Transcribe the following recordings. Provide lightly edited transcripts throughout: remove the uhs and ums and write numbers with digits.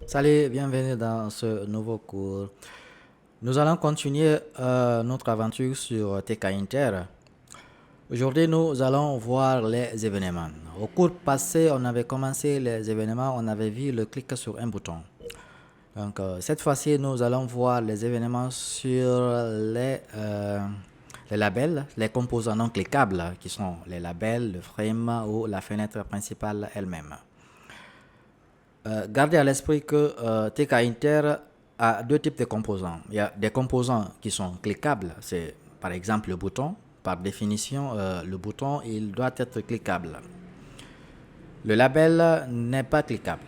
Salut, bienvenue dans ce nouveau cours. Nous allons continuer notre aventure sur TK Inter. Aujourd'hui, nous allons voir les événements. Au cours passé, on avait commencé les événements, on avait vu le clic sur un bouton. Donc, cette fois-ci, nous allons voir les événements sur les labels, les composants non cliquables, qui sont les labels, le frame ou la fenêtre principale elle-même. Gardez à l'esprit que TK Inter a deux types de composants. Il y a des composants qui sont cliquables, c'est par exemple le bouton. Par définition, le bouton il doit être cliquable. Le label n'est pas cliquable.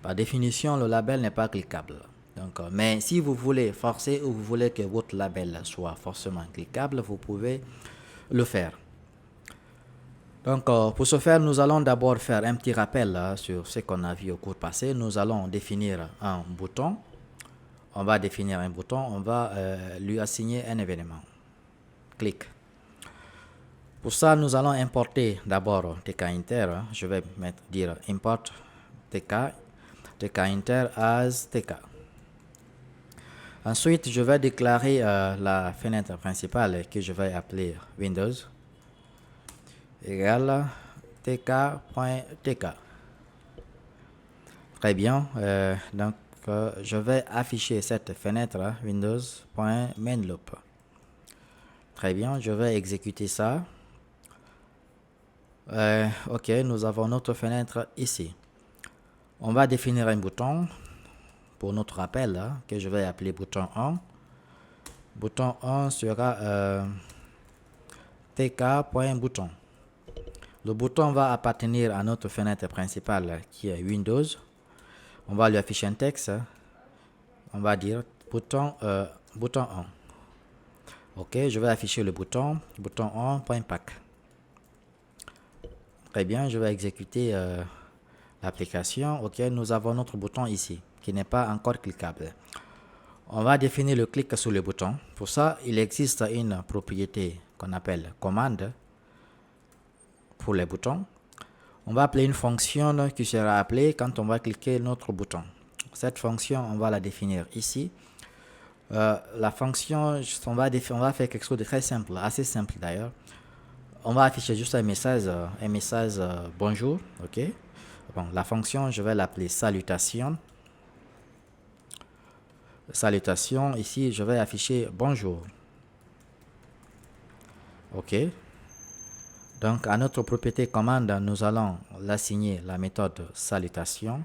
Par définition, le label n'est pas cliquable. Donc, mais si vous voulez forcer ou vous voulez que votre label soit forcément cliquable, vous pouvez le faire. Donc, pour ce faire, nous allons d'abord faire un petit rappel sur ce qu'on a vu au cours passé. Nous allons définir un bouton. On va définir un bouton, on va lui assigner un événement. Clic. Pour ça, nous allons importer d'abord tkinter. Je vais dire import tkinter as tk. Ensuite, je vais déclarer la fenêtre principale que je vais appeler Windows égale tk.tk. Très bien. Donc, je vais afficher cette fenêtre Windows.mainloop. Très bien, je vais exécuter ça. Ok, nous avons notre fenêtre ici. On va définir un bouton pour notre rappel que je vais appeler bouton 1. Bouton 1 sera tk.bouton. Le bouton va appartenir à notre fenêtre principale qui est Windows. On va lui afficher un texte. On va dire bouton 1. Ok, je vais afficher le bouton 1.pack. Très bien, je vais exécuter l'application. Ok, nous avons notre bouton ici qui n'est pas encore cliquable. On va définir le clic sur le bouton. Pour ça, il existe une propriété qu'on appelle commande pour les boutons. On va appeler une fonction qui sera appelée quand on va cliquer notre bouton. Cette fonction, on va la définir ici. La fonction, on va faire quelque chose de très simple, assez simple d'ailleurs. On va afficher juste un message bonjour. Ok. Bon, la fonction, je vais l'appeler salutation. Salutation, ici, je vais afficher bonjour. Ok. Donc, à notre propriété commande, nous allons l'assigner la méthode salutation.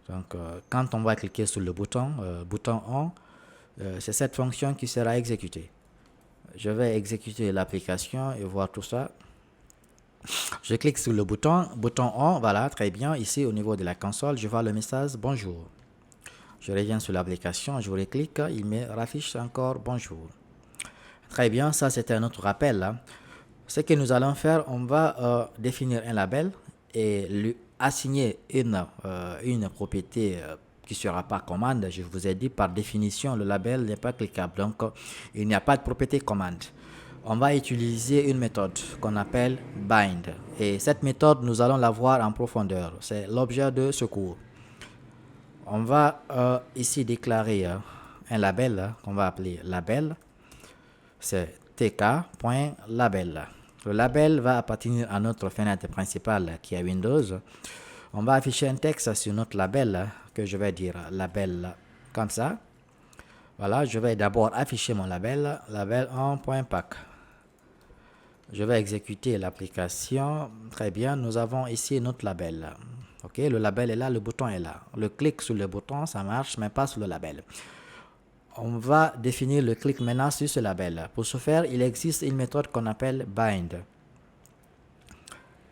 Donc, quand on va cliquer sur le bouton, bouton on, c'est cette fonction qui sera exécutée. Je vais exécuter l'application et voir tout ça. Je clique sur le bouton on, voilà, très bien. Ici, au niveau de la console, je vois le message bonjour. Je reviens sur l'application, je clique, il me raffiche encore bonjour. Très bien, ça c'était un autre rappel. Ce que nous allons faire, on va définir un label et lui assigner une propriété qui ne sera pas commande. Je vous ai dit, par définition, le label n'est pas cliquable. Donc, il n'y a pas de propriété commande. On va utiliser une méthode qu'on appelle bind. Et cette méthode, nous allons la voir en profondeur. C'est l'objet de ce cours. On va ici déclarer un label qu'on va appeler label. C'est tk.label. Le label va appartenir à notre fenêtre principale qui est Windows. On va afficher un texte sur notre label que je vais dire label comme ça. Voilà, je vais d'abord afficher mon label 1.pack. Je vais exécuter l'application. Très bien, nous avons ici notre label. Ok, le label est là, le bouton est là. Le clic sur le bouton, ça marche, mais pas sur le label. On va définir le clic maintenant sur ce label. Pour ce faire, il existe une méthode qu'on appelle bind.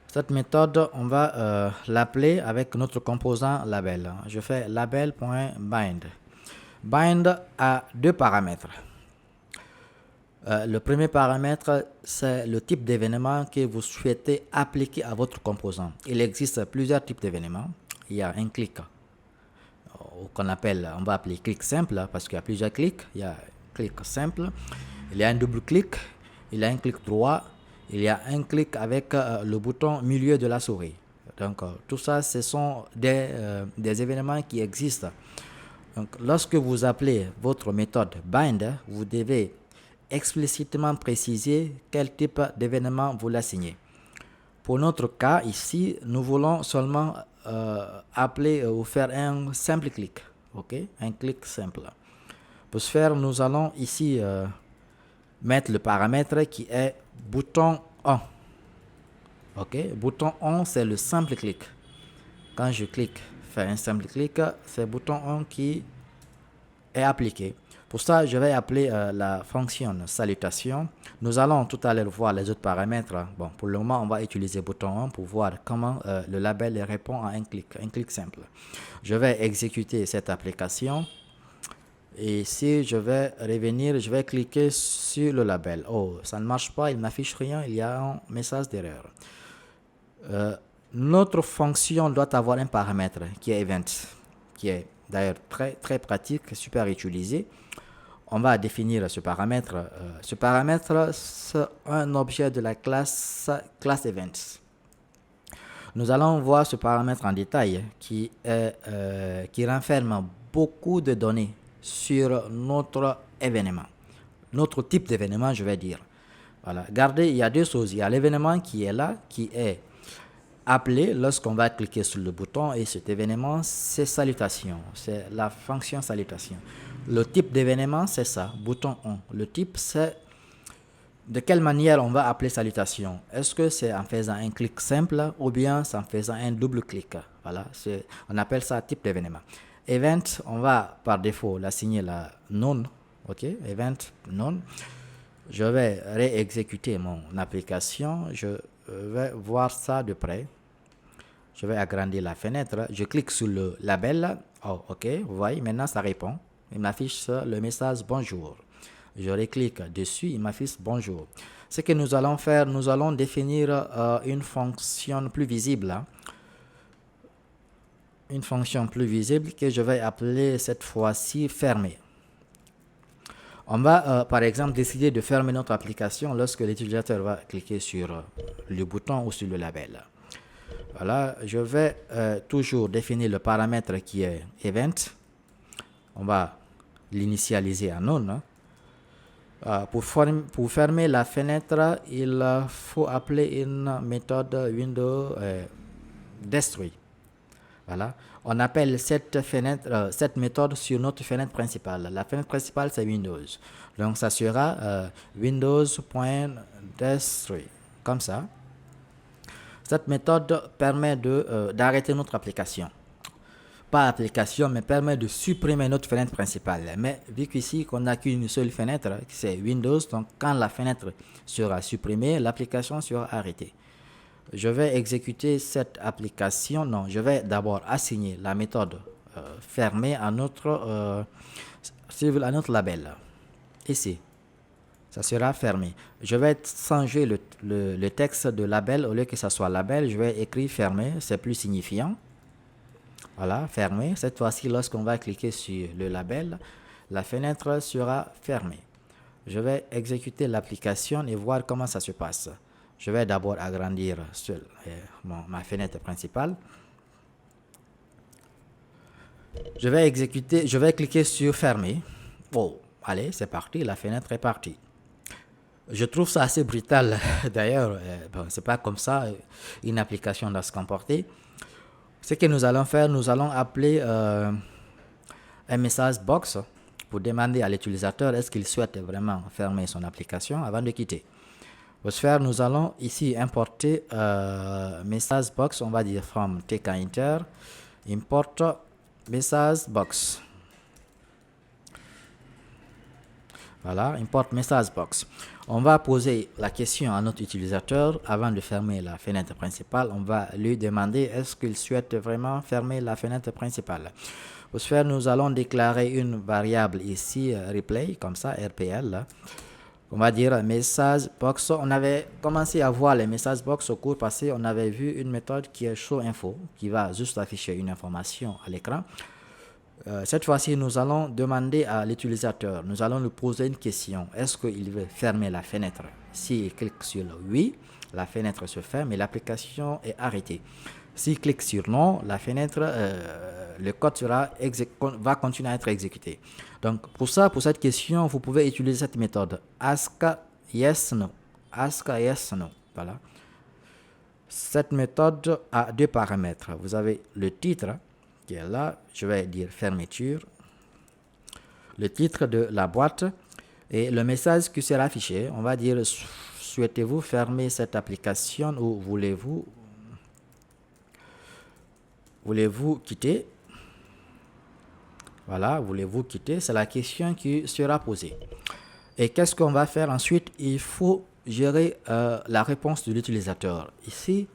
Cette méthode, on va l'appeler avec notre composant label. Je fais label.bind. Bind a deux paramètres. Le premier paramètre, c'est le type d'événement que vous souhaitez appliquer à votre composant. Il existe plusieurs types d'événements. Il y a un clic qu'on appelle, on va appeler clic simple parce qu'il y a plusieurs clics. Il y a un clic simple, il y a un double clic, il y a un clic droit, il y a un clic avec le bouton milieu de la souris. Donc, tout ça, ce sont des événements qui existent. Donc, lorsque vous appelez votre méthode bind, vous devez explicitement préciser quel type d'événement vous l'assignez. Pour notre cas ici, nous voulons seulement appeler ou faire un simple clic. Ok, un clic simple. Pour ce faire, nous allons ici mettre le paramètre qui est bouton on. Ok, bouton on, c'est le simple clic. Quand je clique, faire un simple clic, c'est bouton on qui est appliqué. Pour ça, je vais appeler la fonction salutation. Nous allons tout à l'heure voir les autres paramètres. Bon, pour le moment, on va utiliser bouton on pour voir comment le label répond à un clic simple. Je vais exécuter cette application. Et ici, je vais revenir, je vais cliquer sur le label. Oh, ça ne marche pas, il n'affiche rien, il y a un message d'erreur. Notre fonction doit avoir un paramètre qui est event, qui est d'ailleurs très pratique, super utilisé. On va définir ce paramètre. Ce paramètre, c'est un objet de la classe events. Nous allons voir ce paramètre en détail qui renferme beaucoup de données sur notre événement, notre type d'événement, je vais dire. Voilà. Regardez, il y a deux choses. Il y a l'événement qui est là, qui est appelé lorsqu'on va cliquer sur le bouton, et cet événement, c'est salutation. C'est la fonction salutation. Le type d'événement, c'est ça, bouton on. Le type, c'est de quelle manière on va appeler salutation. Est-ce que c'est en faisant un clic simple ou bien c'est en faisant un double clic. Voilà, on appelle ça type d'événement. Event, on va par défaut l'assigner la none. Ok, event none. Je vais réexécuter mon application. Je vais voir ça de près. Je vais agrandir la fenêtre. Je clique sur le label. Oh, ok, vous voyez, maintenant ça répond. Il m'affiche le message bonjour. Je reclique dessus, il m'affiche bonjour. Ce que nous allons faire, nous allons définir une fonction plus visible. Hein. Une fonction plus visible que je vais appeler cette fois-ci fermée. On va par exemple décider de fermer notre application lorsque l'utilisateur va cliquer sur le bouton ou sur le label. Voilà, je vais toujours définir le paramètre qui est event. On va l'initialiser à none. Pour fermer la fenêtre, il faut appeler une méthode window destroy. Voilà. On appelle cette méthode sur notre fenêtre principale. La fenêtre principale, c'est Windows. Donc, ça sera windows.destroy. Comme ça. Cette méthode permet d'arrêter notre application. Pas application, mais permet de supprimer notre fenêtre principale. Mais vu qu'ici, qu'on n'a qu'une seule fenêtre, c'est Windows, donc quand la fenêtre sera supprimée, l'application sera arrêtée. Je vais exécuter cette application. Non, je vais d'abord assigner la méthode fermée à notre label. Ici, ça sera fermé. Je vais changer le texte de label. Au lieu que ça soit label, je vais écrire fermé. C'est plus signifiant. Voilà, fermé. Cette fois-ci, lorsqu'on va cliquer sur le label, la fenêtre sera fermée. Je vais exécuter l'application et voir comment ça se passe. Je vais d'abord agrandir ma fenêtre principale. Je vais cliquer sur fermer. Oh, allez, c'est parti, la fenêtre est partie. Je trouve ça assez brutal. D'ailleurs, c'est pas comme ça une application doit se comporter. Ce que nous allons faire, nous allons appeler un message box pour demander à l'utilisateur est-ce qu'il souhaite vraiment fermer son application avant de quitter. Pour ce faire, nous allons ici importer message box. On va dire from tkinter import message box. Voilà, import message box. On va poser la question à notre utilisateur avant de fermer la fenêtre principale. On va lui demander est-ce qu'il souhaite vraiment fermer la fenêtre principale. Pour ce faire, nous allons déclarer une variable ici, replay, comme ça, RPL. On va dire message box. On avait commencé à voir les message box au cours passé. On avait vu une méthode qui est show info, qui va juste afficher une information à l'écran. Cette fois-ci, nous allons demander à l'utilisateur, nous allons lui poser une question. Est-ce qu'il veut fermer la fenêtre? S'il clique sur le oui, la fenêtre se ferme et l'application est arrêtée. S'il clique sur non, la fenêtre, le code va continuer à être exécuté. Donc, pour cette question, vous pouvez utiliser cette méthode. Ask yes, no. Ask yes, no. Voilà. Cette méthode a deux paramètres. Vous avez le titre qui est là. Je vais dire fermeture. Le titre de la boîte et le message qui sera affiché. On va dire souhaitez-vous fermer cette application ou voulez-vous quitter? Voilà, voulez-vous quitter? C'est la question qui sera posée. Et qu'est-ce qu'on va faire ensuite? Il faut gérer la réponse de l'utilisateur. Ici,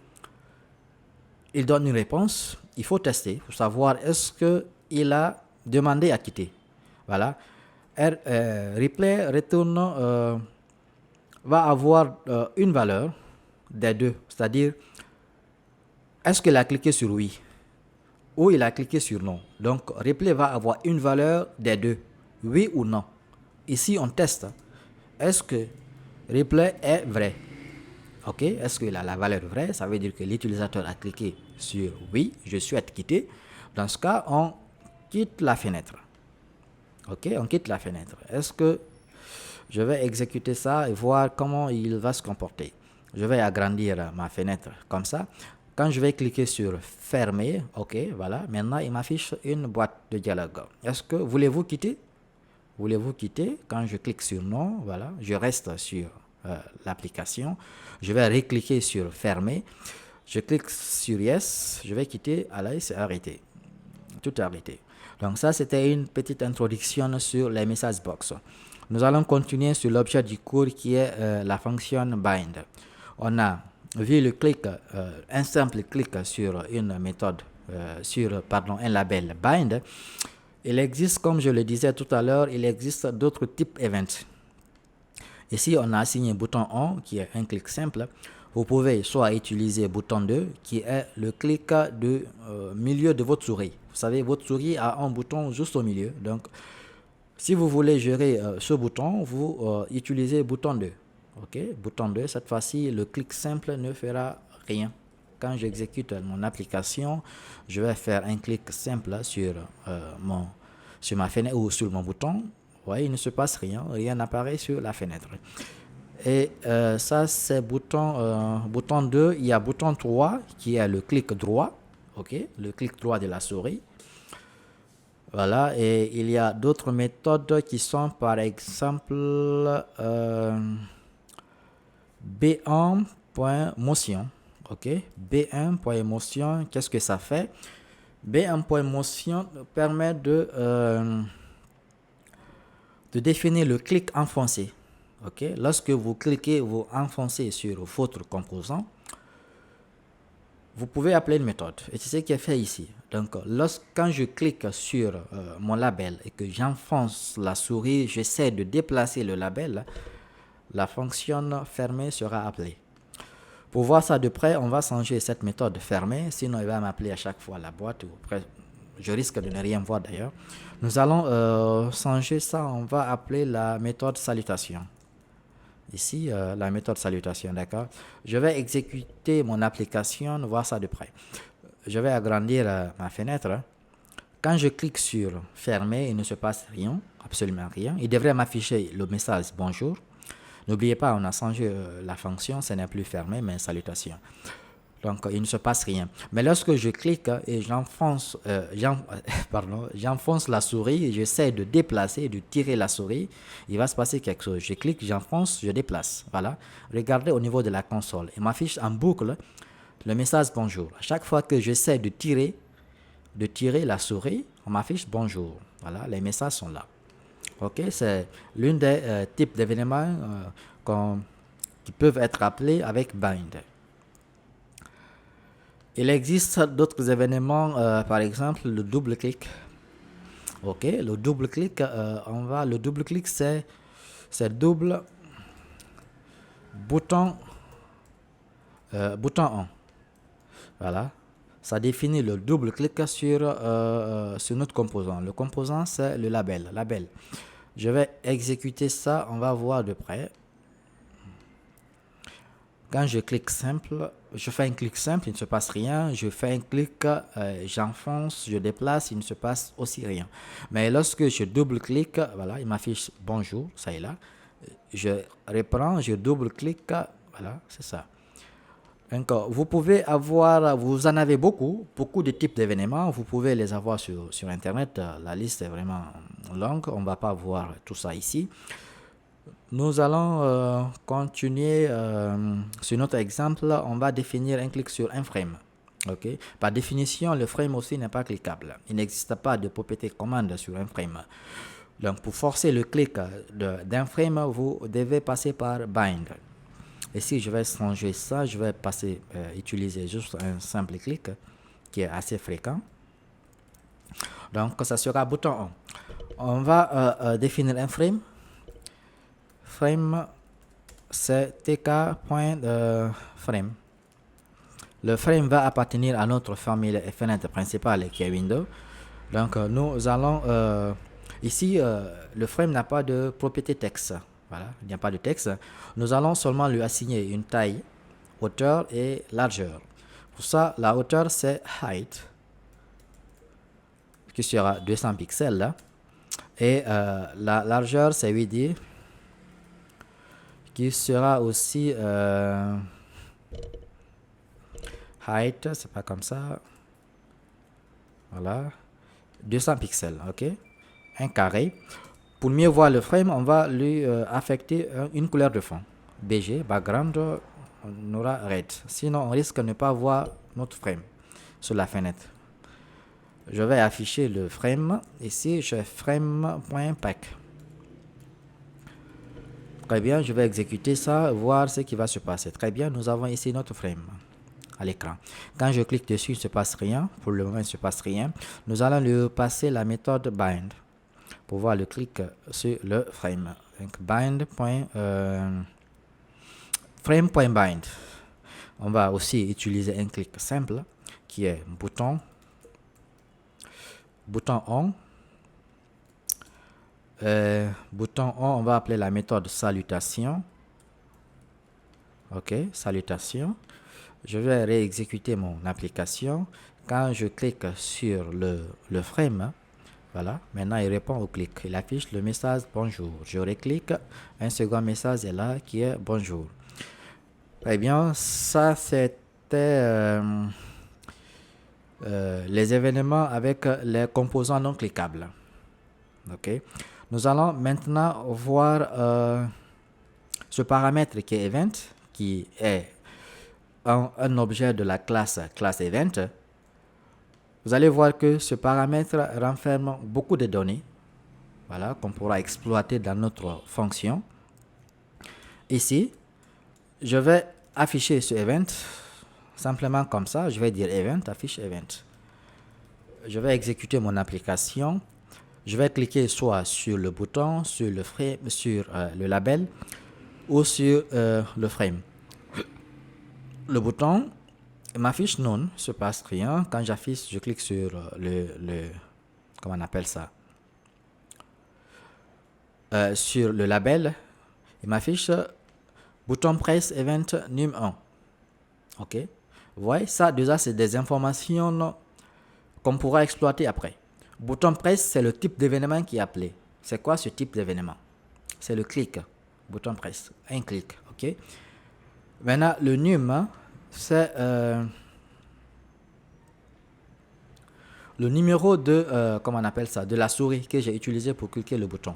il donne une réponse. Il faut tester pour savoir est-ce qu'il a demandé à quitter. Voilà. Replay retourne va avoir une valeur des deux. C'est-à-dire, est-ce qu'il a cliqué sur oui ou il a cliqué sur non. Donc, replay va avoir une valeur des deux. Oui ou non. Ici, on teste. Est-ce que replay est vrai? Ok, est-ce qu'il a la valeur vraie? Ça veut dire que l'utilisateur a cliqué sur oui, je souhaite quitter. Dans ce cas, on quitte la fenêtre. Ok, on quitte la fenêtre. Est-ce que je vais exécuter ça et voir comment il va se comporter? Je vais agrandir ma fenêtre comme ça. Quand je vais cliquer sur fermer, ok, voilà, maintenant il m'affiche une boîte de dialogue. Est-ce que voulez-vous quitter? Voulez-vous quitter? Quand je clique sur non, voilà, je reste sur l'application. Je vais recliquer sur fermer. Je clique sur yes, je vais quitter. Allez, c'est arrêté. Tout est arrêté. Donc ça, c'était une petite introduction sur les message box. Nous allons continuer sur l'objet du cours qui est la fonction bind. On a vu le clic, un simple clic sur une méthode, un label bind. Il existe, comme je le disais tout à l'heure, il existe d'autres types events. Ici, on a assigné bouton on qui est un clic simple. Vous pouvez soit utiliser bouton 2 qui est le clic du milieu de votre souris. Vous savez, votre souris a un bouton juste au milieu. Donc, si vous voulez gérer ce bouton, vous utilisez bouton 2. Ok, bouton 2, cette fois-ci, le clic simple ne fera rien. Quand j'exécute mon application, je vais faire un clic simple sur ma fenêtre ou sur mon bouton. Vous voyez, il ne se passe rien, rien n'apparaît sur la fenêtre. Et ça, c'est bouton 2. Il y a bouton 3 qui est le clic droit. Ok, le clic droit de la souris. Voilà, et il y a d'autres méthodes qui sont par exemple B1.motion. Ok, B1.motion, qu'est-ce que ça fait? B1.motion permet de définir le clic enfoncé. Ok, lorsque vous cliquez, vous enfoncez sur votre composant, vous pouvez appeler une méthode. Et c'est ce qui est fait ici. Donc, quand je clique sur mon label et que j'enfonce la souris, j'essaie de déplacer le label, la fonction fermer sera appelée. Pour voir ça de près, on va changer cette méthode fermer, sinon il va m'appeler à chaque fois la boîte. Je risque de ne rien voir d'ailleurs. Nous allons changer ça, on va appeler la méthode salutation. Ici, la méthode salutation, d'accord? Je vais exécuter mon application, voir ça de près. Je vais agrandir ma fenêtre. Quand je clique sur fermer, il ne se passe rien, absolument rien. Il devrait m'afficher le message bonjour. N'oubliez pas, on a changé la fonction, ce n'est plus fermé, mais salutation. Donc, il ne se passe rien. Mais lorsque je clique et j'enfonce la souris, j'essaie de déplacer, de tirer la souris, il va se passer quelque chose. Je clique, j'enfonce, je déplace. Voilà. Regardez au niveau de la console. Il m'affiche en boucle le message bonjour. À chaque fois que j'essaie de tirer la souris, on m'affiche bonjour. Voilà, les messages sont là. Ok, c'est l'un des types d'événements qui peuvent être appelés avec bind. Il existe d'autres événements, par exemple le double clic. Ok, le double clic, le double clic c'est double bouton on. Voilà, ça définit le double clic sur notre composant. Le composant c'est le label. Je vais exécuter ça, on va voir de près. Quand je clique simple, je fais un clic simple, il ne se passe rien. Je fais un clic, j'enfonce, je déplace, il ne se passe aussi rien. Mais lorsque je double-clique, voilà, il m'affiche bonjour, ça est là. Je reprends, je double-clique, voilà, c'est ça. Donc, vous pouvez avoir, vous en avez beaucoup de types d'événements. Vous pouvez les avoir sur Internet. La liste est vraiment longue. On ne va pas voir tout ça ici. Nous allons continuer sur notre exemple. On va définir un clic sur un frame. Okay. Par définition, le frame aussi n'est pas cliquable. Il n'existe pas de propriété commande sur un frame. Donc, pour forcer le clic d'un frame, vous devez passer par bind. Et si je vais changer ça, je vais utiliser juste un simple clic qui est assez fréquent. Donc, ça sera bouton on. On va définir un frame. Frame, c'est tk.frame. Le frame va appartenir à notre famille fenêtre principale qui est Windows. Donc, nous allons... ici, le frame n'a pas de propriété texte. Voilà, il n'y a pas de texte. Nous allons seulement lui assigner une taille, hauteur et largeur. Pour ça, la hauteur, c'est height, qui sera 200 pixels. Là. Et la largeur, c'est width, qui sera aussi height, c'est pas comme ça. Voilà, 200 pixels, ok. Un carré. Pour mieux voir le frame, on va lui affecter une couleur de fond. BG, background, on aura red. Sinon, on risque de ne pas voir notre frame sur la fenêtre. Je vais afficher le frame. Ici, je fais frame.pack. Très bien, je vais exécuter ça, voir ce qui va se passer. Très bien, nous avons ici notre frame à l'écran. Quand je clique dessus, il ne se passe rien. Pour le moment, il ne se passe rien. Nous allons lui passer la méthode bind pour voir le clic sur le frame. Donc, frame.bind. On va aussi utiliser un clic simple qui est bouton on. Bouton on, on va appeler la méthode salutation. Ok, salutation. Je vais réexécuter mon application. Quand je clique sur le frame, voilà, maintenant il répond au clic. Il affiche le message bonjour. Je reclique, un second message est là qui est bonjour. Très bien, ça c'était les événements avec les composants non cliquables. Ok. Nous allons maintenant voir ce paramètre qui est event, qui est un objet de la classe event. Vous allez voir que ce paramètre renferme beaucoup de données, voilà, qu'on pourra exploiter dans notre fonction. Ici, je vais afficher ce event simplement comme ça. Je vais dire event, affiche event. Je vais exécuter mon application. Je vais cliquer soit sur le bouton, sur le frame, sur le label ou sur le frame. Le bouton m'affiche non, se passe rien. Quand j'affiche, je clique sur comment on appelle ça, sur le label, il m'affiche bouton press event num 1. Ok, vous voyez ça, déjà c'est des informations qu'on pourra exploiter après. Bouton press, c'est le type d'événement qui est appelé. C'est quoi ce type d'événement? C'est le clic. Bouton press, un clic. Ok. Maintenant le num, c'est le numéro de comment on appelle ça, de la souris que j'ai utilisé pour cliquer le bouton.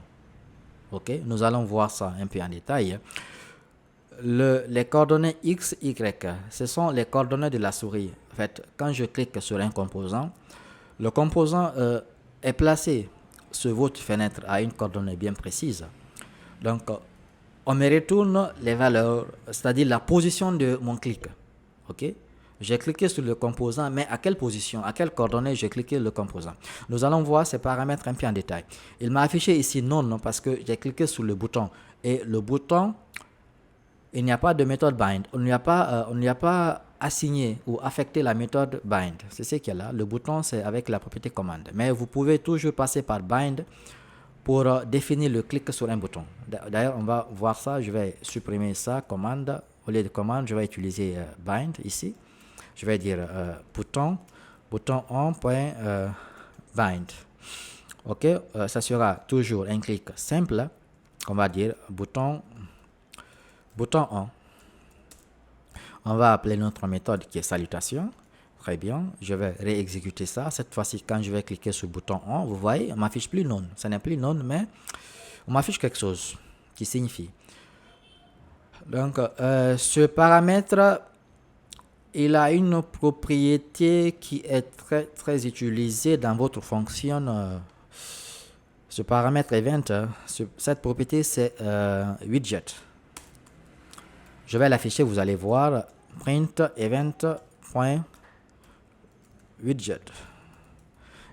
Ok, nous allons voir ça un peu en détail. Les coordonnées X, Y, ce sont les coordonnées de la souris. En fait, quand je clique sur un composant, le composant est placé sur votre fenêtre à une coordonnée bien précise. Donc, on me retourne les valeurs, c'est-à-dire la position de mon clic. Ok, j'ai cliqué sur le composant, mais à quelle position, à quelle coordonnée j'ai cliqué le composant? Nous allons voir ces paramètres un peu en détail. Il m'a affiché ici non parce que j'ai cliqué sur le bouton. Et le bouton, il n'y a pas de méthode bind. On n'y a pas assigné ou affecté la méthode bind. C'est ce qu'il y a là. Le bouton, c'est avec la propriété commande. Mais vous pouvez toujours passer par bind pour définir le clic sur un bouton. D'ailleurs, on va voir ça. Je vais supprimer ça, commande. au lieu de commande, je vais utiliser bind ici. Je vais dire bouton on.bind. Ok, ça sera toujours un clic simple. On va dire bouton on. On va appeler notre méthode qui est salutation. Très bien, je vais réexécuter ça. Cette fois-ci, quand je vais cliquer sur le bouton on, vous voyez, on m'affiche plus none. Ce n'est plus none, mais on m'affiche quelque chose qui signifie. Donc, ce paramètre, il a une propriété qui est très utilisée dans votre fonction. Ce paramètre event, cette propriété, c'est widget. Je vais l'afficher, vous allez voir, print event.widget.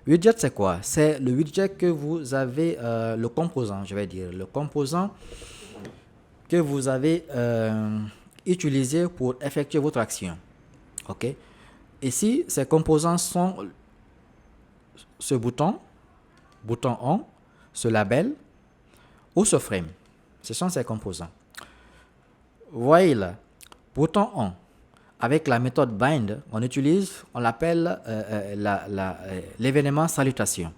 Widget, c'est quoi? C'est le widget que vous avez, le composant, je vais dire, le composant que vous avez utilisé pour effectuer votre action. Ok. Ici, ces composants sont ce bouton on, ce label ou ce frame. Ce sont ces composants. Vous voyez là, bouton on. Avec la méthode bind, on l'appelle l'événement salutation.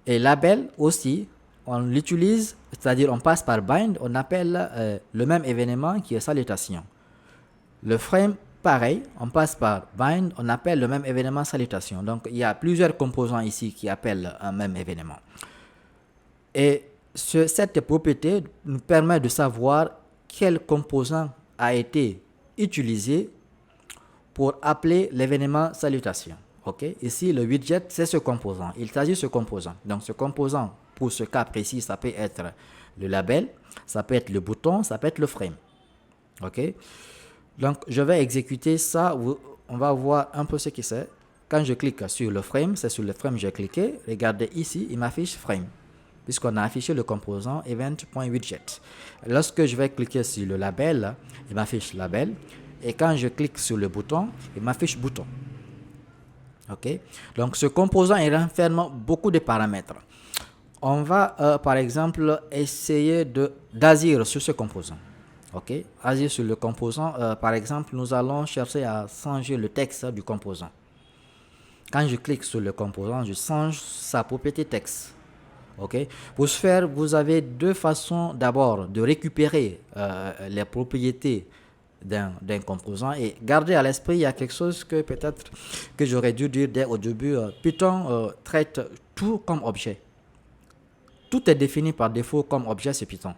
Et label aussi, on l'utilise, c'est-à-dire on passe par bind, on appelle le même événement qui est salutation. Le frame, pareil, on passe par bind, on appelle le même événement salutation. Donc il y a plusieurs composants ici qui appellent un même événement. Et cette propriété nous permet de savoir quel composant a été utilisé pour appeler l'événement salutation. Ok, ici le widget c'est ce composant. Il s'agit de ce composant. Donc ce composant pour ce cas précis, ça peut être le label, ça peut être le bouton, ça peut être le frame. Ok, donc je vais exécuter ça. On va voir un peu ce que c'est. Quand je clique sur le frame, c'est sur le frame que j'ai cliqué. Regardez ici, il m'affiche frame, puisqu'on a affiché le composant event.widget. Lorsque je vais cliquer sur le label, il m'affiche label. Et quand je clique sur le bouton, il m'affiche bouton. Ok. Donc ce composant, il renferme beaucoup de paramètres. On va par exemple essayer d'agir sur ce composant. Ok. Agir sur le composant. Par exemple, nous allons chercher à changer le texte du composant. Quand je clique sur le composant, je change sa propriété texte. Okay. Pour ce faire, vous avez deux façons d'abord de récupérer les propriétés d'un composant, et garder à l'esprit, il y a quelque chose que peut-être que j'aurais dû dire dès au début. Python traite tout comme objet. Tout est défini par défaut comme objet sur Python.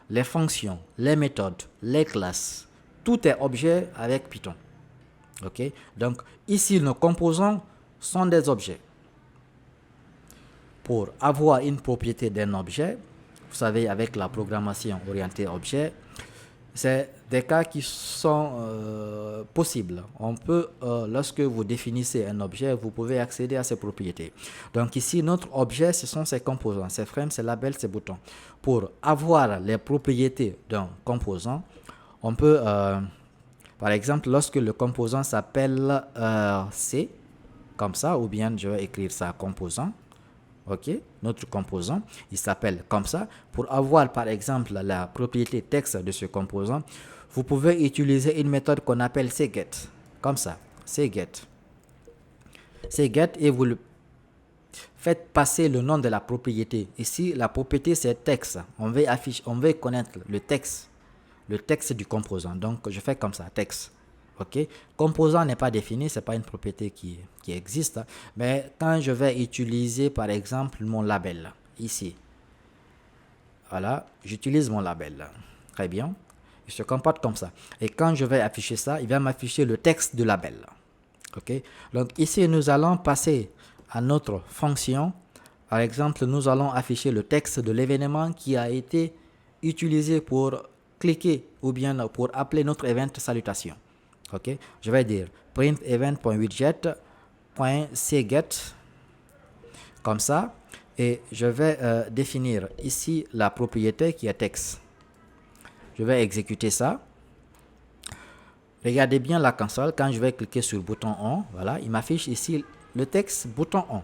Les fonctions, les méthodes, les classes, tout est objet avec Python. Ok. Donc ici, nos composants sont des objets. Pour avoir une propriété d'un objet, vous savez, avec la programmation orientée objet, c'est des cas qui sont possibles. On peut, lorsque vous définissez un objet, vous pouvez accéder à ses propriétés. Donc ici, notre objet, ce sont ses composants, ses frames, ses labels, ses boutons. Pour avoir les propriétés d'un composant, on peut, par exemple, lorsque le composant s'appelle C, comme ça, ou bien je vais écrire ça composant. Ok, notre composant, il s'appelle comme ça. Pour avoir par exemple la propriété texte de ce composant, vous pouvez utiliser une méthode qu'on appelle cget, comme ça, cget, et vous le faites passer le nom de la propriété. Ici, la propriété c'est texte. On veut connaître le texte du composant. Donc je fais comme ça, texte. Ok, composant n'est pas défini, c'est pas une propriété qui existe, mais quand je vais utiliser par exemple mon label ici, voilà, j'utilise mon label. Très bien, il se comporte comme ça. Et quand je vais afficher ça, il va m'afficher le texte du label. Ok, donc ici nous allons passer à notre fonction. Par exemple, nous allons afficher le texte de l'événement qui a été utilisé pour cliquer ou bien pour appeler notre event salutation. Ok, je vais dire print event.widget.cget comme ça, et je vais définir ici la propriété qui est texte. Je vais exécuter ça. Regardez bien la console. Quand je vais cliquer sur le bouton on, voilà, il m'affiche ici le texte bouton on.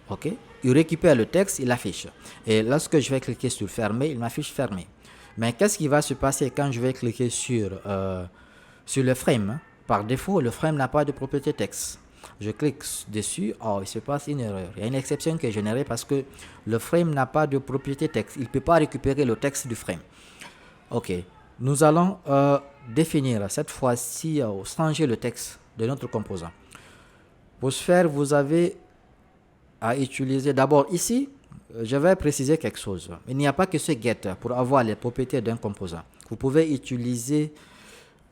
Ok, il récupère le texte, il affiche. Et lorsque je vais cliquer sur fermer, il m'affiche fermé. Mais qu'est-ce qui va se passer quand je vais cliquer sur le frame? Par défaut, le frame n'a pas de propriété texte. Je clique dessus, oh, il se passe une erreur. Il y a une exception qui est générée parce que le frame n'a pas de propriété texte. Il ne peut pas récupérer le texte du frame. Ok, nous allons définir cette fois-ci, changer le texte de notre composant. Pour ce faire, vous avez à utiliser d'abord ici, je vais préciser quelque chose. Il n'y a pas que ce get pour avoir les propriétés d'un composant. Vous pouvez utiliser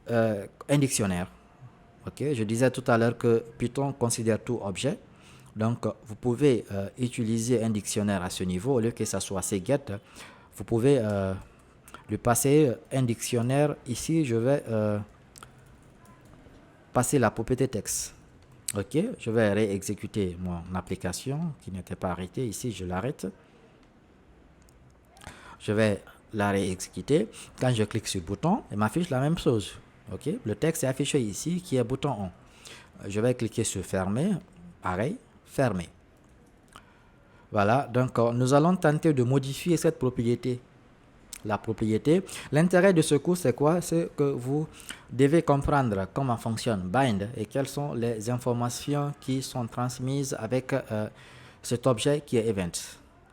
un dictionnaire. Ok, je disais tout à l'heure que Python considère tout objet. Donc, vous pouvez utiliser un dictionnaire à ce niveau. Au lieu que ça soit cget, vous pouvez lui passer un dictionnaire. Ici, je vais passer la propriété texte. Ok, je vais réexécuter mon application qui n'était pas arrêtée. Ici, je l'arrête. Je vais la réexécuter. Quand je clique sur le bouton, il m'affiche la même chose. Ok, le texte est affiché ici qui est bouton on. Je vais cliquer sur fermer. Pareil, fermer. Voilà, donc nous allons tenter de modifier cette propriété. La propriété. L'intérêt de ce cours, c'est quoi? C'est que vous devez comprendre comment fonctionne bind et quelles sont les informations qui sont transmises avec cet objet qui est event.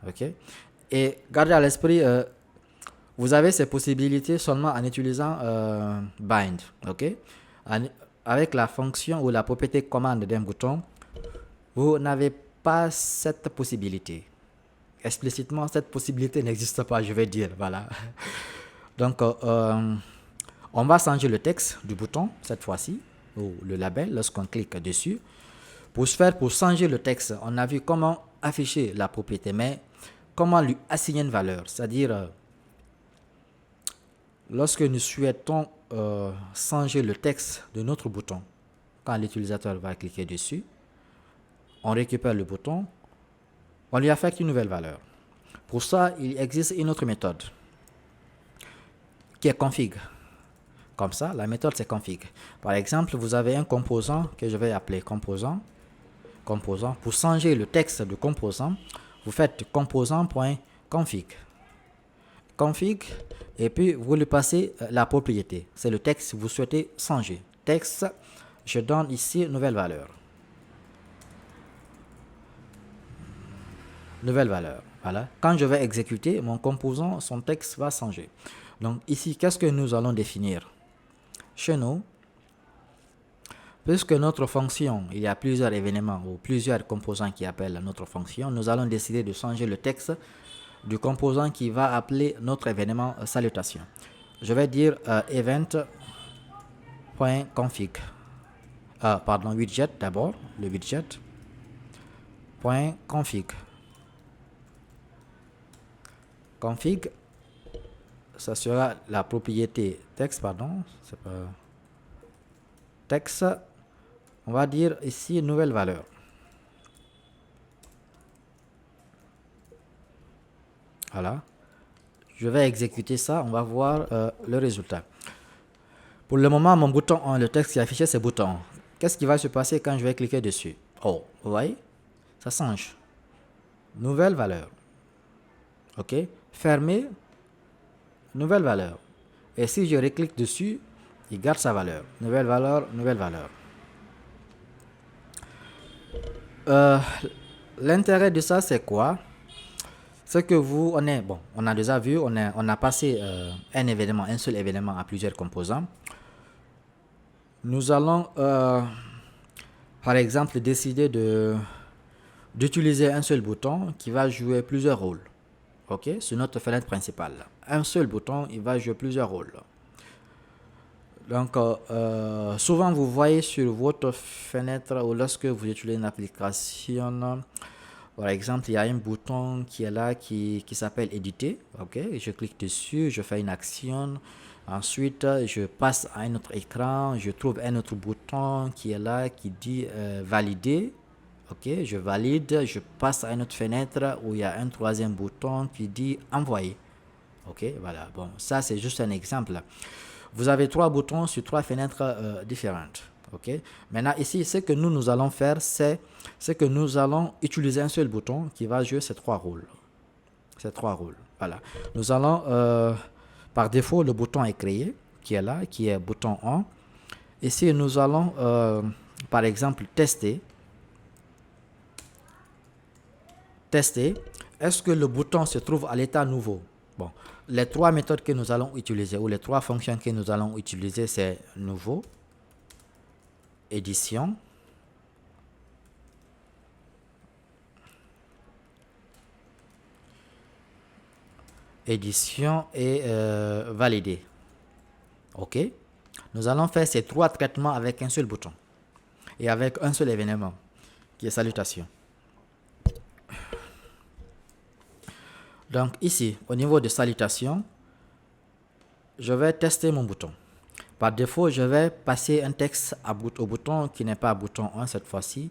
Ok? Et gardez à l'esprit, vous avez ces possibilités seulement en utilisant bind. Ok? Avec la fonction ou la propriété commande d'un bouton, vous n'avez pas cette possibilité. Explicitement, cette possibilité n'existe pas, je vais dire. Voilà. Donc, on va changer le texte du bouton, cette fois-ci, ou le label, lorsqu'on clique dessus. Pour ce faire, pour changer le texte, on a vu comment afficher la propriété, mais comment lui assigner une valeur. C'est-à-dire, lorsque nous souhaitons changer le texte de notre bouton, quand l'utilisateur va cliquer dessus, on récupère le bouton, on lui affecte une nouvelle valeur. Pour ça, il existe une autre méthode qui est config. Comme ça, la méthode c'est config. Par exemple, vous avez un composant que je vais appeler composant. Pour changer le texte de composant, vous faites composant.config. Config, et puis vous lui passez la propriété. C'est le texte que vous souhaitez changer. Texte, je donne ici nouvelle valeur. Nouvelle valeur. Voilà. Quand je vais exécuter mon composant, son texte va changer. Donc ici, qu'est-ce que nous allons définir? Chez nous, puisque notre fonction, il y a plusieurs événements ou plusieurs composants qui appellent notre fonction, nous allons décider de changer le texte du composant qui va appeler notre événement salutation. Je vais dire event.config. Widget d'abord, le widget.config. Config, ça sera la propriété texte, c'est pas texte, on va dire ici nouvelle valeur. Voilà, je vais exécuter ça, on va voir le résultat. Pour le moment, mon bouton 1, le texte qui est affiché, c'est bouton 1. Qu'est-ce qui va se passer quand je vais cliquer dessus? Oh, vous voyez, ça change. Nouvelle valeur. Ok, fermer, nouvelle valeur. Et si je reclique dessus, il garde sa valeur. Nouvelle valeur, nouvelle valeur. L'intérêt de ça, c'est quoi? C'est que on a déjà vu, on a passé un seul événement à plusieurs composants. Nous allons, par exemple, décider d'utiliser un seul bouton qui va jouer plusieurs rôles. Ok, sur notre fenêtre principale. Un seul bouton, il va jouer plusieurs rôles. Donc, souvent, vous voyez sur votre fenêtre ou lorsque vous utilisez une application, par exemple, il y a un bouton qui est là qui s'appelle éditer. Ok, je clique dessus, je fais une action. Ensuite, je passe à un autre écran, je trouve un autre bouton qui est là qui dit valider. Ok, je valide, je passe à une autre fenêtre où il y a un troisième bouton qui dit envoyer. Ok, voilà. Bon, ça c'est juste un exemple. Vous avez trois boutons sur trois fenêtres différentes. Ok. Maintenant ici, ce que nous allons faire, c'est que nous allons utiliser un seul bouton qui va jouer ces trois rôles. Voilà. Nous allons Par défaut, le bouton est créé, qui est là, qui est bouton on. Ici, nous allons, par exemple, tester. Est-ce que le bouton se trouve à l'état nouveau? Bon, les trois méthodes que nous allons utiliser, ou les trois fonctions que nous allons utiliser, c'est nouveau, édition, et valider. OK. Nous allons faire ces trois traitements avec un seul bouton et avec un seul événement qui est salutation. Donc ici, au niveau de salutation, je vais tester mon bouton. Par défaut, je vais passer un texte au bouton qui n'est pas bouton 1 cette fois-ci.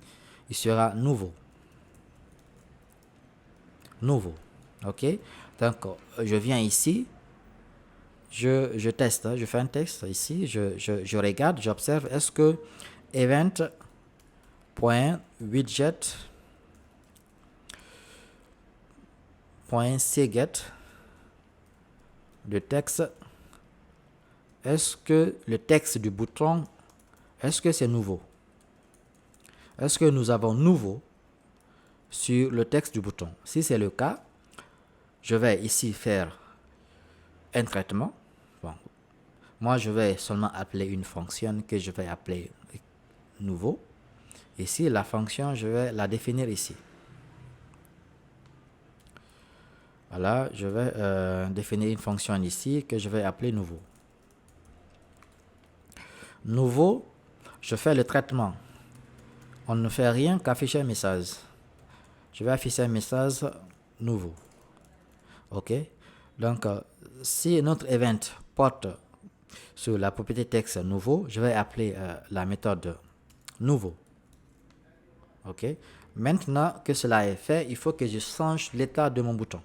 Il sera nouveau. Nouveau. OK. Donc, je viens ici. Je teste. Je fais un texte ici. Je regarde, j'observe. Est-ce que event.widget.cget de texte, est-ce que le texte du bouton, est-ce que c'est nouveau? Est-ce que nous avons nouveau sur le texte du bouton? Si c'est le cas, je vais ici faire un traitement. Bon. Moi, je vais seulement appeler une fonction que je vais appeler nouveau. Ici, la fonction, je vais la définir ici. Voilà, je vais définir une fonction ici que je vais appeler nouveau. Nouveau, je fais le traitement. On ne fait rien qu'afficher un message. Je vais afficher un message nouveau. OK. Donc, si notre event porte sur la propriété texte nouveau, je vais appeler la méthode nouveau. OK. Maintenant que cela est fait, il faut que je change l'état de mon bouton.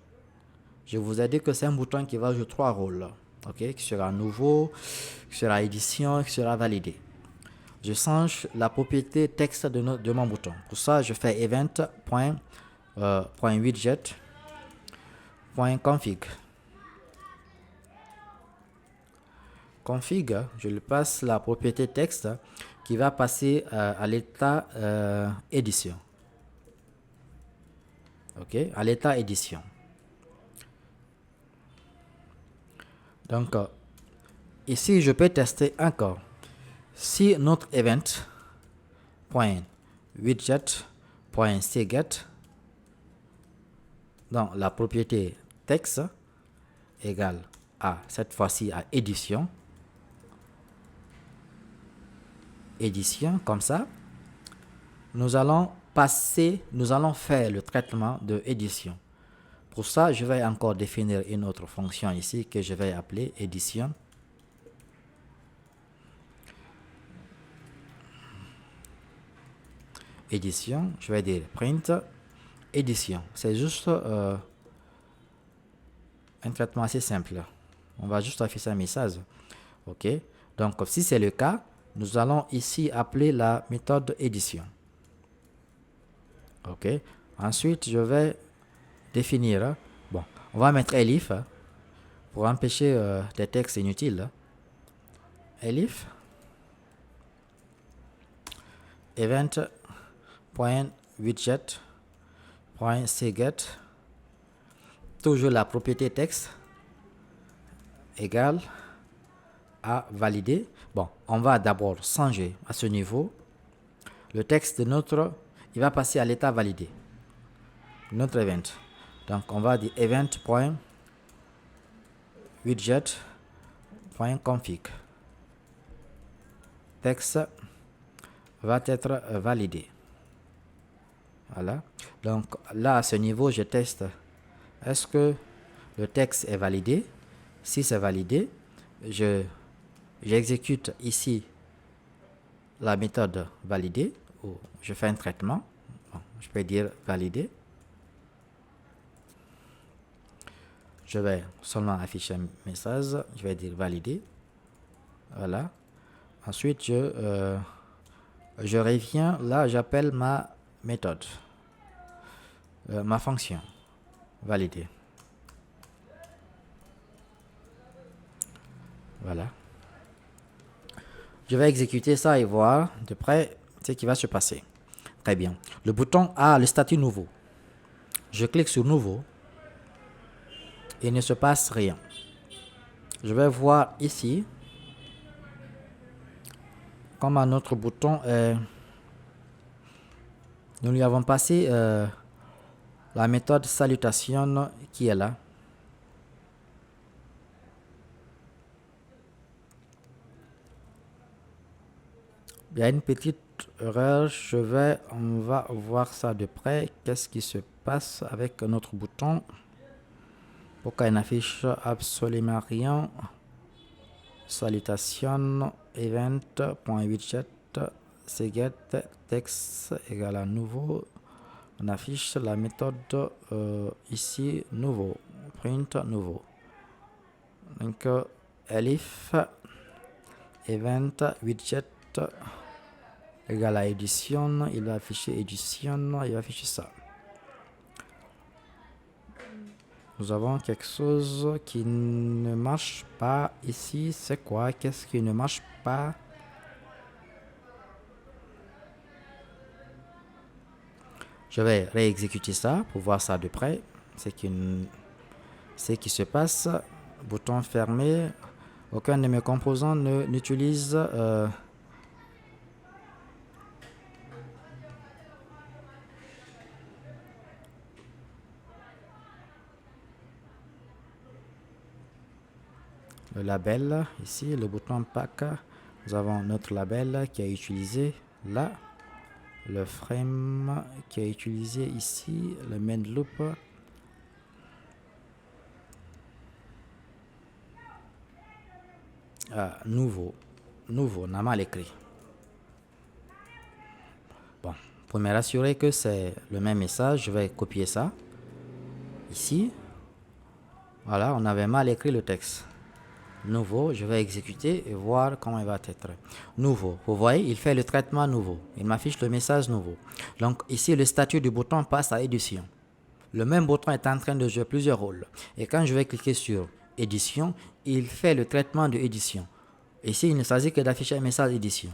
Je vous ai dit que c'est un bouton qui va jouer trois rôles. OK. Qui sera nouveau, qui sera édition, qui sera validé. Je change la propriété texte de mon bouton. Pour ça, je fais event.widget.config. Config, je lui passe la propriété texte qui va passer à l'état édition. OK, à l'état édition. Donc, ici, je peux tester encore. Si notre event.widget.cget dans la propriété texte égale à, cette fois-ci, à édition, comme ça, nous allons faire le traitement de édition. Pour ça, je vais encore définir une autre fonction ici que je vais appeler édition. Édition, je vais dire print édition. C'est juste un traitement assez simple. On va juste afficher un message. OK. Donc, si c'est le cas, nous allons ici appeler la méthode édition. OK. Ensuite, je vais définir. Bon, on va mettre elif pour empêcher des textes inutiles. Elif event.widget.cget, toujours la propriété texte égale à valider. Bon, on va d'abord changer à ce niveau. Le texte de il va passer à l'état validé. Notre event. Donc, on va dire event.widget.config. Texte va être validé. Voilà. Donc, là, à ce niveau, je teste. Est-ce que le texte est validé? Si c'est validé, j'exécute ici la méthode validée, ou je fais un traitement. Bon, je peux dire validé. Je vais seulement afficher un message. Je vais dire validé. Voilà. Ensuite, je reviens. Là, j'appelle ma méthode. Ma fonction. Validé. Voilà. Je vais exécuter ça et voir de près ce qui va se passer. Très bien. Le bouton a le statut nouveau. Je clique sur nouveau. Il ne se passe rien. Je vais voir ici comment notre bouton est. Nous lui avons passé la méthode salutation qui est là. Il y a une petite erreur. On va voir ça de près. Qu'est-ce qui se passe avec notre bouton? Pourquoi il n'affiche absolument rien? Salutation event.widget cget text égale à nouveau. On affiche la méthode ici nouveau, print nouveau. Donc elif event widget égale à édition, il va afficher édition, il va afficher ça. Nous avons quelque chose qui ne marche pas ici. C'est quoi? Qu'est-ce qui ne marche pas? Je vais réexécuter ça pour voir ça de près. Ce qui se passe. Bouton fermé. Aucun de mes composants n'utilise le label. Ici, le bouton pack. Nous avons notre label qui est utilisé là. Le frame qui est utilisé ici. Le main loop. Nouveau, on a mal écrit. Bon, pour me rassurer que c'est le même message, je vais copier ça. Ici, voilà, on avait mal écrit le texte. Nouveau, je vais exécuter et voir comment il va être. Nouveau, vous voyez, il fait le traitement nouveau. Il m'affiche le message nouveau. Donc ici, le statut du bouton passe à édition. Le même bouton est en train de jouer plusieurs rôles. Et quand je vais cliquer sur édition, il fait le traitement de édition. Ici, il ne s'agit que d'afficher un message édition.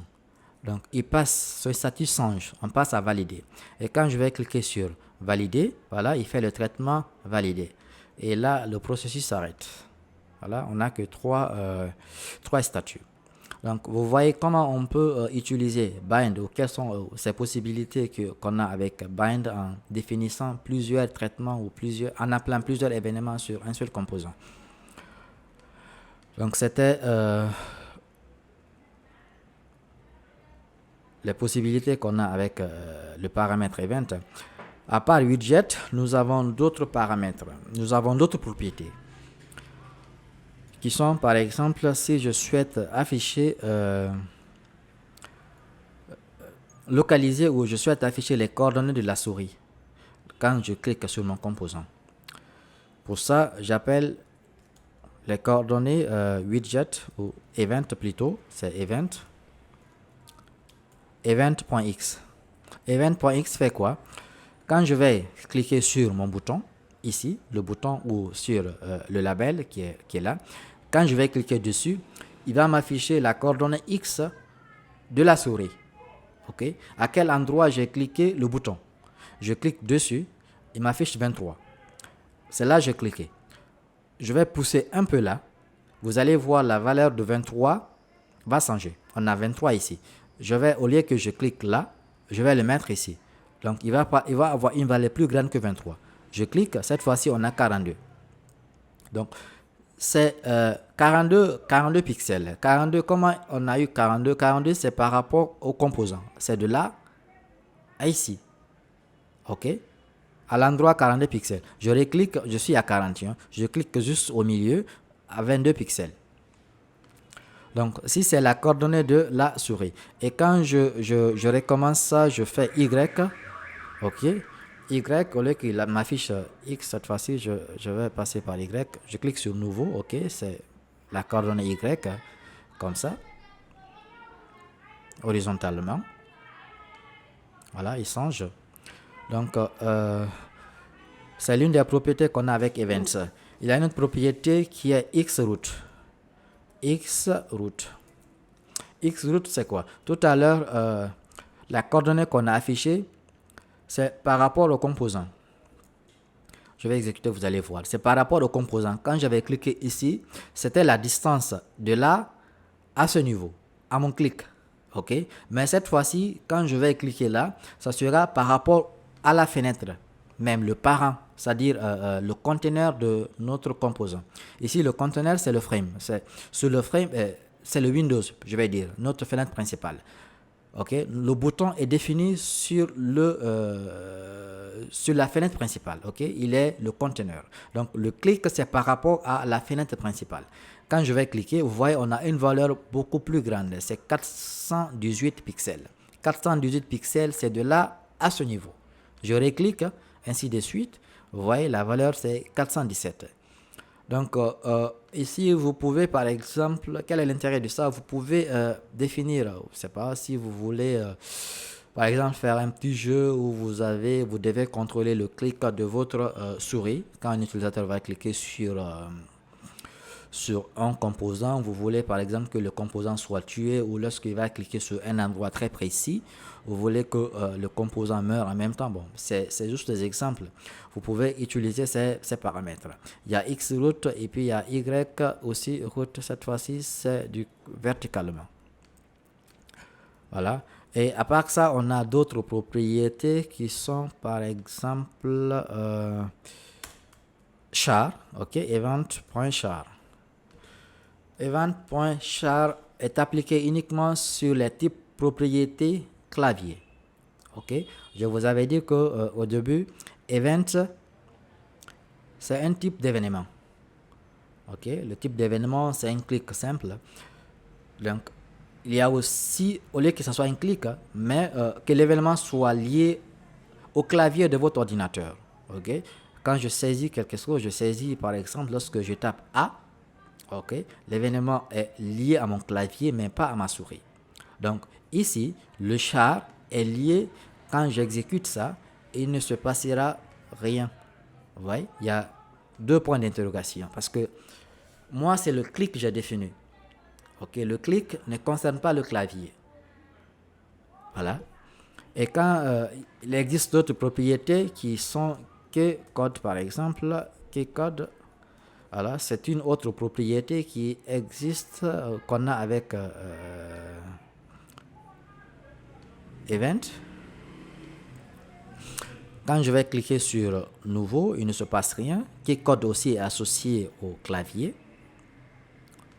Donc, il passe, ce statut change, on passe à valider. Et quand je vais cliquer sur valider, voilà, il fait le traitement validé. Et là, le processus s'arrête. Voilà, on n'a que trois statuts. Donc, vous voyez comment on peut utiliser Bind ou quelles sont ces possibilités qu'on a avec Bind en définissant plusieurs traitements ou en appelant plusieurs événements sur un seul composant. Donc, c'était les possibilités qu'on a avec le paramètre event. À part widget, nous avons d'autres paramètres. Nous avons d'autres propriétés qui sont, par exemple, si je souhaite afficher, localiser ou je souhaite afficher les coordonnées de la souris quand je clique sur mon composant. Pour ça, j'appelle les coordonnées widget ou event plutôt, c'est event.x. Event.x fait quoi? Quand je vais cliquer sur mon bouton, ici, le bouton ou sur le label qui est là, quand je vais cliquer dessus, il va m'afficher la coordonnée X de la souris. Ok? À quel endroit j'ai cliqué le bouton? Je clique dessus, il m'affiche 23. C'est là que j'ai cliqué. Je vais pousser un peu là. Vous allez voir la valeur de 23 va changer. On a 23 ici. Au lieu que je clique là, je vais le mettre ici. Donc, il va avoir une valeur plus grande que 23. Je clique, cette fois-ci, on a 42. Donc, c'est 42 pixels. 42, comment on a eu 42? 42, c'est par rapport au composant. C'est de là à ici. OK? À l'endroit 42 pixels. Je reclique, je suis à 41. Je clique juste au milieu à 22 pixels. Donc, si c'est la coordonnée de la souris. Et quand je recommence ça, je fais Y. OK? Y, au lieu qu'il m'affiche X, cette fois-ci, je vais passer par Y. Je clique sur nouveau. OK? C'est la coordonnée Y. Comme ça. Horizontalement. Voilà, il change. Donc, c'est l'une des propriétés qu'on a avec Events. Il y a une autre propriété qui est XRoot. xroot. Xroot, c'est quoi? Tout à l'heure, la coordonnée qu'on a affichée, c'est par rapport au composant. Je vais exécuter, vous allez voir. C'est par rapport au composant. Quand j'avais cliqué ici, c'était la distance de là à ce niveau, à mon clic. OK? Mais cette fois-ci, quand je vais cliquer là, ça sera par rapport à la fenêtre, même le parent, c'est-à-dire le conteneur de notre composant. Ici, le conteneur, c'est le frame. Sur le frame, c'est le Windows, je vais dire, notre fenêtre principale. OK? Le bouton est défini sur la fenêtre principale. OK? Il est le conteneur. Donc, le clic, c'est par rapport à la fenêtre principale. Quand je vais cliquer, vous voyez, on a une valeur beaucoup plus grande. C'est 418 pixels. 418 pixels, c'est de là à ce niveau. Je reclique, ainsi de suite. Vous voyez, la valeur, c'est 417. Donc, ici, vous pouvez, par exemple, quel est l'intérêt de ça? Vous pouvez définir, je ne sais pas, si vous voulez, par exemple, faire un petit jeu où vous devez contrôler le clic de votre souris. Quand un utilisateur va cliquer sur un composant, vous voulez par exemple que le composant soit tué, ou lorsqu'il va cliquer sur un endroit très précis, vous voulez que le composant meure en même temps. Bon, c'est juste des exemples. Vous pouvez utiliser ces paramètres. Il y a xroot et puis il y a y aussi root. Cette fois-ci, c'est du verticalement. Voilà. Et à part ça, on a d'autres propriétés qui sont par exemple char, ok, event.char. Event.char est appliqué uniquement sur les types propriétés clavier. Ok, je vous avais dit que au début, event c'est un type d'événement. Ok, le type d'événement c'est un clic simple. Donc il y a aussi, au lieu que ce soit un clic, mais que l'événement soit lié au clavier de votre ordinateur. Ok, quand je saisis quelque chose, je saisis par exemple lorsque je tape A. Ok, l'événement est lié à mon clavier, mais pas à ma souris. Donc ici, le char est lié. Quand j'exécute ça, il ne se passera rien. Vous voyez, il y a deux points d'interrogation. Parce que moi, c'est le clic que j'ai défini. Ok, le clic ne concerne pas le clavier. Voilà. Et quand il existe d'autres propriétés qui sont keycode, par exemple, keycode. Voilà, c'est une autre propriété qui existe, qu'on a avec Event. Quand je vais cliquer sur Nouveau, il ne se passe rien. Keycode aussi est associé au clavier.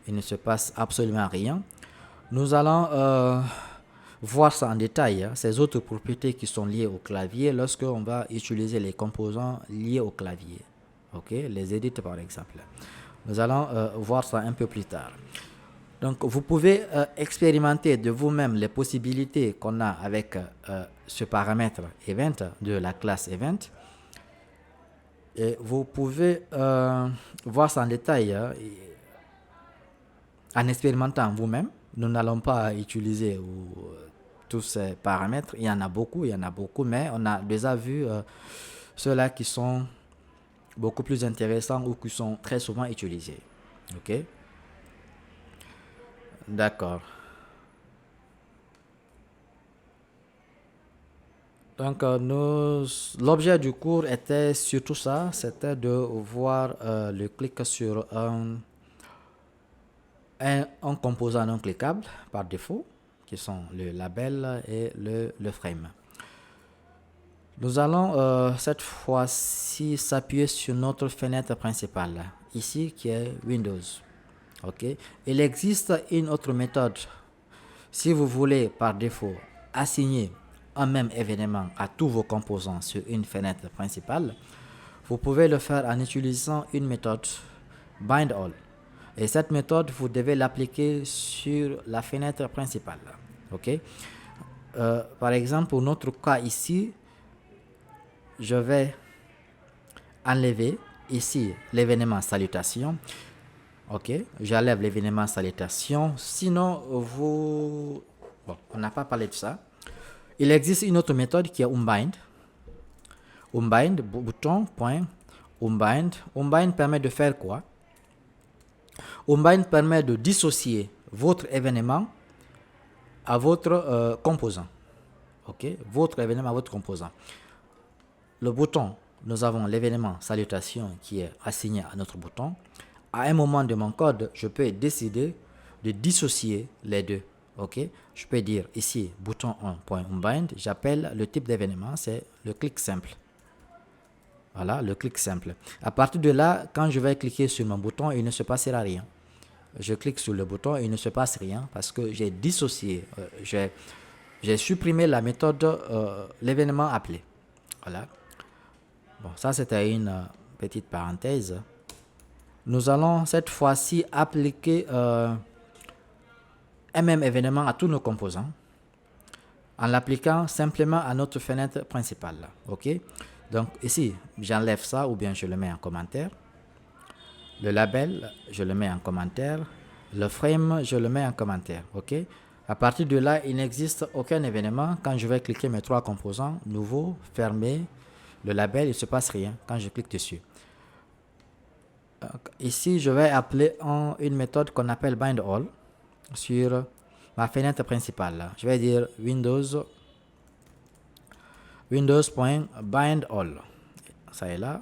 Il ne se passe absolument rien. Nous allons voir ça en détail, ces autres propriétés qui sont liées au clavier lorsqu'on va utiliser les composants liés au clavier. Ok, les edits par exemple. Nous allons voir ça un peu plus tard. Donc, vous pouvez expérimenter de vous-même les possibilités qu'on a avec ce paramètre event de la classe event. Et vous pouvez voir ça en détail en expérimentant vous-même. Nous n'allons pas utiliser tous ces paramètres. Il y en a beaucoup, mais on a déjà vu ceux-là qui sont beaucoup plus intéressants ou qui sont très souvent utilisés. Ok? D'accord. Donc, l'objet du cours était surtout ça, c'était de voir le clic sur un composant non cliquable par défaut, qui sont le label et le frame. Nous allons cette fois-ci s'appuyer sur notre fenêtre principale, ici qui est Windows. Ok. Il existe une autre méthode. Si vous voulez par défaut assigner un même événement à tous vos composants sur une fenêtre principale, vous pouvez le faire en utilisant une méthode bind all. Et cette méthode, vous devez l'appliquer sur la fenêtre principale. Ok. Par exemple, pour notre cas ici, je vais enlever ici l'événement salutation. Ok, j'enlève l'événement salutation. Sinon, on n'a pas parlé de ça. Il existe une autre méthode qui est unbind. Unbind, bouton, point, unbind. Unbind permet de faire quoi? Hombind permet de dissocier votre événement à votre composant. Ok, votre événement à votre composant. Le bouton, nous avons l'événement salutation qui est assigné à notre bouton. À un moment de mon code, je peux décider de dissocier les deux. Ok, je peux dire ici bouton 1.hombind, j'appelle le type d'événement, c'est le clic simple. Voilà, le clic simple. À partir de là, quand je vais cliquer sur mon bouton, il ne se passera rien. Je clique sur le bouton et il ne se passe rien parce que j'ai dissocié, j'ai supprimé la méthode, l'événement appelé. Voilà. Bon, ça c'était une petite parenthèse. Nous allons cette fois-ci appliquer un même événement à tous nos composants en l'appliquant simplement à notre fenêtre principale. Ok. Donc ici, j'enlève ça ou bien je le mets en commentaire. Le label, je le mets en commentaire. Le frame, je le mets en commentaire. Ok. À partir de là, il n'existe aucun événement. Quand je vais cliquer mes trois composants, nouveau, fermé, le label, il ne se passe rien quand je clique dessus. Donc, ici, je vais appeler une méthode qu'on appelle bindAll sur ma fenêtre principale. Je vais dire Windows.bindAll. Ça est là.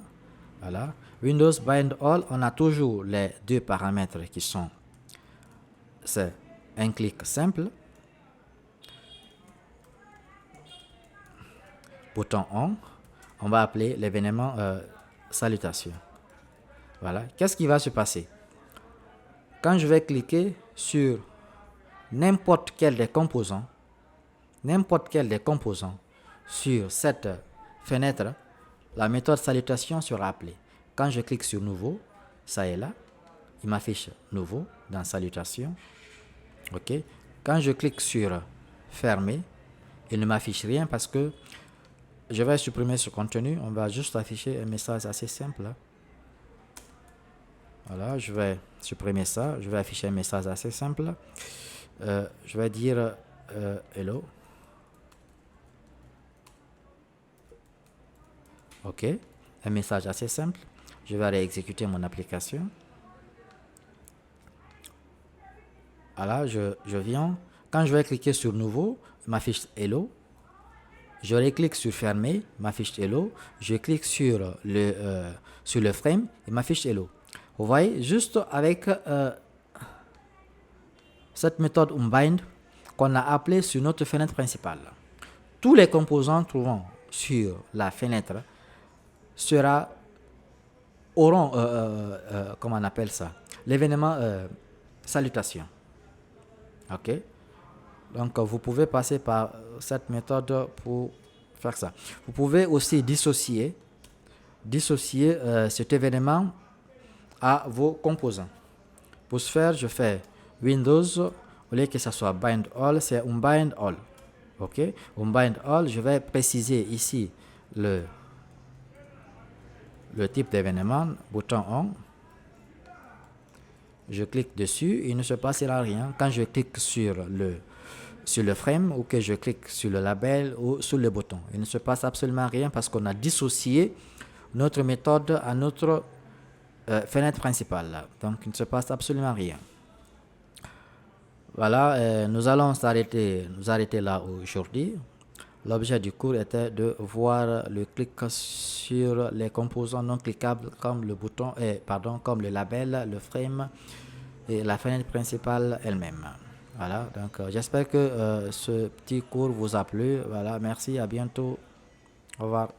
Voilà. Windows bindAll, on a toujours les deux paramètres qui sont, c'est un clic simple, bouton on va appeler l'événement salutation. Voilà. Qu'est-ce qui va se passer? Quand je vais cliquer sur n'importe quel des composants sur cette fenêtre, la méthode salutation sera appelée. Quand je clique sur nouveau, ça est là, il m'affiche nouveau dans salutation. Ok. Quand je clique sur fermer, il ne m'affiche rien parce que je vais supprimer ce contenu. On va juste afficher un message assez simple. Voilà, je vais supprimer ça. Je vais afficher un message assez simple. Je vais dire hello. Ok, un message assez simple. Je vais réexécuter mon application. Voilà, je viens. Quand je vais cliquer sur nouveau, il m'affiche hello. Je reclique sur fermer, il m'affiche hello. Je clique sur le frame, il m'affiche hello. Vous voyez, juste avec cette méthode hombind qu'on a appelée sur notre fenêtre principale, tous les composants trouvant sur la fenêtre auront, comment on appelle ça, l'événement salutation. Ok. Donc vous pouvez passer par cette méthode pour faire ça. Vous pouvez aussi dissocier cet événement à vos composants. Pour ce faire, je fais Windows, au lieu que ce soit bind all, c'est hombind all. Ok. Hombind all, je vais préciser ici le type d'événement, bouton on. Je clique dessus, il ne se passera rien. Quand je clique sur le frame ou que je clique sur le label ou sur le bouton, il ne se passe absolument rien parce qu'on a dissocié notre méthode à notre fenêtre principale. Donc il ne se passe absolument rien. Voilà, nous allons nous arrêter là aujourd'hui. L'objet du cours était de voir le clic sur les composants non cliquables comme le bouton, comme le label, le frame et la fenêtre principale elle-même. Voilà, donc j'espère que ce petit cours vous a plu. Voilà, merci, à bientôt. Au revoir.